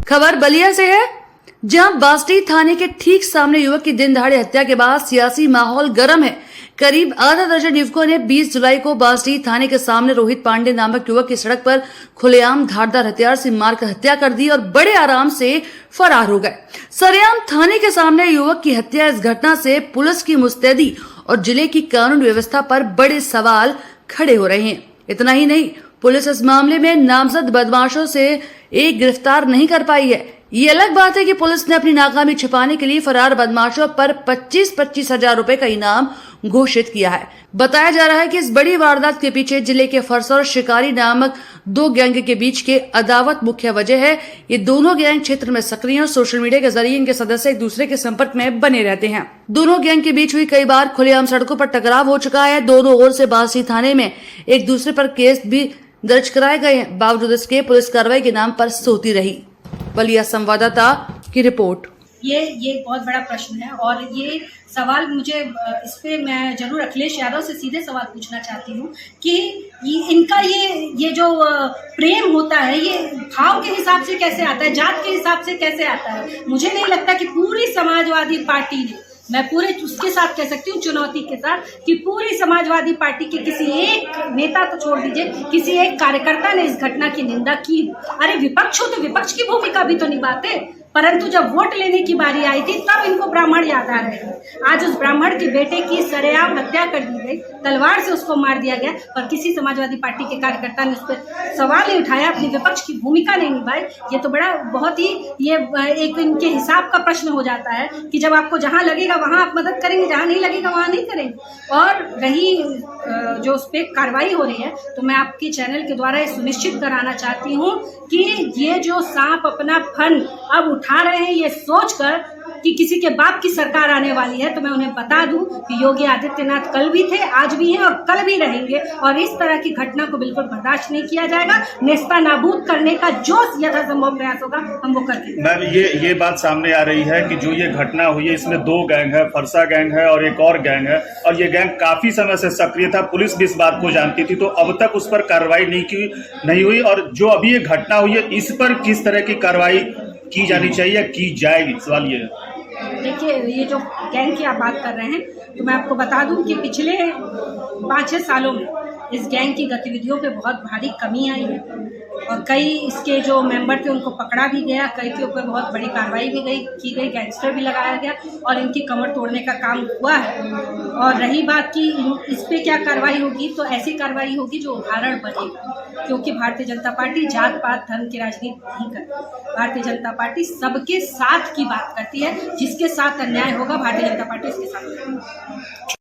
खबर बलिया से है, जहां बास्ती थाने के ठीक सामने युवक की दिन दहाड़े हत्या के बाद सियासी माहौल गर्म है। करीब आधा दर्जन युवकों ने 20 जुलाई को बास्ती थाने के सामने रोहित पांडे नामक युवक की सड़क पर खुलेआम धारदार हथियार से मारकर हत्या कर दी और बड़े आराम से फरार हो गए। सरेआम थाने के सामने युवक की हत्या, इस घटना से पुलिस की मुस्तैदी और जिले की कानून व्यवस्था पर बड़े सवाल खड़े हो रहे हैं। इतना ही नहीं, पुलिस इस मामले में नामजद बदमाशों से एक गिरफ्तार नहीं कर पाई है। ये अलग बात है कि पुलिस ने अपनी नाकामी छिपाने के लिए फरार बदमाशों पर 25-25 हजार रुपए का इनाम घोषित किया है। बताया जा रहा है कि इस बड़ी वारदात के पीछे जिले के फरसा और शिकारी नामक दो गैंग के बीच के अदावत मुख्य वजह है। ये दोनों गैंग क्षेत्र में सक्रिय और सोशल मीडिया के जरिए इनके सदस्य एक दूसरे के संपर्क में बने रहते हैं। दोनों गैंग के बीच हुई कई बार खुलेआम सड़कों पर टकराव हो चुका है। दोनों ओर से बास्ती थाने में एक दूसरे पर केस भी दर्ज कराए गए हैं। बावजूद इसके पुलिस कार्रवाई के नाम पर सोती रही। बलिया संवाददाता की रिपोर्ट। ये बहुत बड़ा प्रश्न है और ये सवाल मुझे इस पे मैं जरूर अखिलेश यादव से सीधे सवाल पूछना चाहती हूँ कि इनका ये जो प्रेम होता है ये भाव के हिसाब से कैसे आता है, जात के हिसाब से कैसे आता है। मुझे नहीं लगता कि पूरी समाजवादी पार्टी ने, मैं पूरे उसके साथ कह सकती हूँ चुनौती के साथ, कि पूरी समाजवादी पार्टी के किसी एक नेता तो छोड़ दीजिए, किसी एक कार्यकर्ता ने इस घटना की निंदा की। अरे विपक्ष हो तो विपक्ष की भूमिका भी तो निभाते, परंतु जब वोट लेने की बारी आई थी तब इनको ब्राह्मण याद आ रहे हैं। आज उस ब्राह्मण के बेटे की सरेआम हत्या कर दी गई, तलवार से उसको मार दिया गया, पर किसी समाजवादी पार्टी के कार्यकर्ता ने उस पर सवाल ही उठाया, अपनी विपक्ष की भूमिका नहीं निभाई। ये तो बड़ा बहुत ही ये एक इनके हिसाब का प्रश्न हो जाता है कि जब आपको जहाँ लगेगा वहाँ आप मदद करेंगे, जहाँ नहीं लगेगा वहाँ नहीं करेंगे। और रही जो उस पर कार्रवाई हो रही है, तो मैं आपके चैनल के द्वारा ये सुनिश्चित कराना चाहती हूँ कि ये जो सांप अपना फन अब उठा रहे हैं ये सोचकर कि किसी के बाप की सरकार आने वाली है, तो मैं उन्हें बता दूं कि योगी आदित्यनाथ कल भी थे, आज भी हैं और कल भी रहेंगे, और इस तरह की घटना को बिल्कुल बर्दाश्त नहीं किया जाएगा। नेस्ता नाबूद करने का जो यथासंभव प्रयास होगा हम वो करके। मैम, ये बात सामने आ रही है कि जो ये घटना हुई है इसमें दो गैंग है, फरसा गैंग है और एक और गैंग है, और ये गैंग काफी समय से सक्रिय था। पुलिस भी इस बात को जानती थी, तो अब तक उस पर कार्रवाई नहीं हुई। और जो अभी ये घटना हुई है इस पर किस तरह की कार्रवाई की जानी चाहिए, की जाएगी, सवाल ये है। देखिए, ये जो गैंग की आप बात कर रहे हैं, तो मैं आपको बता दूं कि पिछले 5-6 सालों में इस गैंग की गतिविधियों पे बहुत भारी कमी आई है और कई इसके जो मेंबर थे उनको पकड़ा भी गया, कई के ऊपर बहुत बड़ी कार्रवाई भी की गई, गैंगस्टर भी लगाया गया और इनकी कमर तोड़ने का काम हुआ है। और रही बात कि इस पे क्या कार्रवाई होगी, तो ऐसी कार्रवाई होगी जो उदाहरण बनेगा, क्योंकि भारतीय जनता पार्टी जात पात धर्म की राजनीति नहीं करती। भारतीय जनता पार्टी सबके साथ की बात करती है, जिसके साथ अन्याय होगा भारतीय जनता पार्टी उसके साथ।